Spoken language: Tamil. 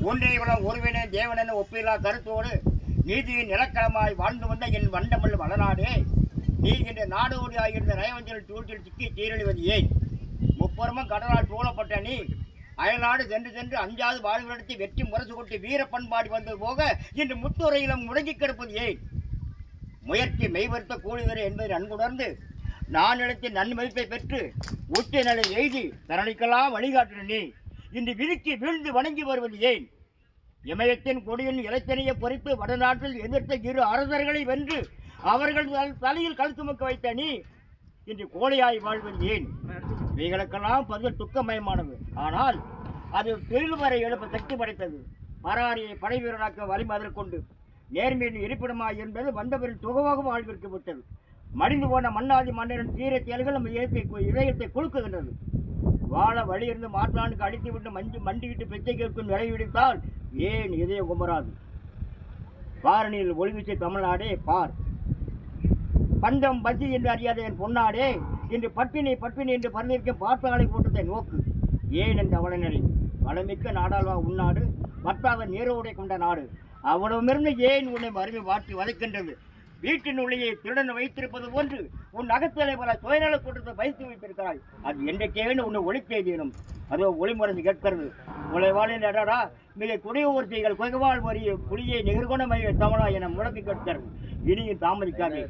ஒன்றே குலம் ஒருவனே தேவனென ஒப்பிலா கருத்தோடு நீதியின் நிலக்களமாய் வாழ்ந்து வந்த என் வண்டமல் வளநாடே, நீ என்ற நாடோடி ஆகியிருந்த நயவஞ்சல் சூழ்ச்சியில் சிக்கி தீரழிவது ஏன்? முப்புறமும் கடலால் சூழப்பட்ட நீ அயல்நாடு சென்று சென்று அஞ்சாவது வாழ்விடத்தை வெற்றி முரசு கொட்டி வீர பண்பாடி வந்தது போக இன்று முத்துறையிலும் முடங்கி கிடப்பது ஏன்? முயற்சி மெய்வருத்த கூலிவரை என்பதை நன்குணர்ந்து நான் இடத்தில் நன்மதிப்பை பெற்று உச்ச நிலை எய்தி தரணிக்கெல்லாம் வழிகாட்டின நீ இன்று விதிக்கு வீழ்ந்து வணங்கி வருவது ஏன்? இமயத்தின் கொடியின் இலத்தனையை பொறித்து வடநாட்டில் எதிர்த்த இரு அரசர்களை வென்று அவர்கள் தலையில் கல் சுமக்க வைத்த நீ இன்று கோழையாய் வாழ்வது ஏன்? இவைகளுக்கெல்லாம் பதில் துக்கமயமானது. ஆனால் அது தொழில் வரை எழுப்ப சக்தி படைத்தது. பராரியை படை வீரராக்க வலிமை அதற்கொண்டு நேர்மையின் இருப்பிடமாய் என்பது வந்தவரின் துகமாக வாழ்விற்கு விட்டது. மடிந்து போன மன்னாதி மன்னரின் தீர செயல்களும் இதயத்தை குலுக்குகின்றது. வாழ வழியிருந்து மாற்றானுக்கு அடித்து விட்டு மண்டிவிட்டு பெச்சை கேட்கும் நிலை விடுத்தால் ஏன் இதயம் குமராது? பாரணியில் ஒளிவீச்சு தமிழ்நாடே பார், பஞ்சம் பசி என்று அறியாத என் பொன்னாடே, இன்று பட்டினி பட்டினி என்று பறந்திருக்கும் பாட்டாளி கூட்டத்தை நோக்கு. ஏன் என்ற அவலநிலை வளமிக்க நாடால்வா உன்னாடு, வட்டாத நீரோடை கொண்ட நாடு, அவனமிருந்து ஏன் உன்னை மருவி வாட்டி வதைக்கின்றது? வீட்டின் உள்ளே திருடன் வைத்திருப்பது போன்று உன் அகத்தலை பல சுயநல கூட்டத்தை வைத்து வைத்திருக்கிறாய். அது என்றைக்கேன்னு உன்னை ஒளித்தேதியனும் அதோ ஒளிமறைந்து கேட்கிறது. உங்களை வாழ்ந்த இடடா மிக குடியூர் செய்கள் குகைவாழ் வரிய புலியை நிகர்கோணமைய தமிழா என முழக்கி கேட்கிறது. இனியும் தாமதிக்காதே.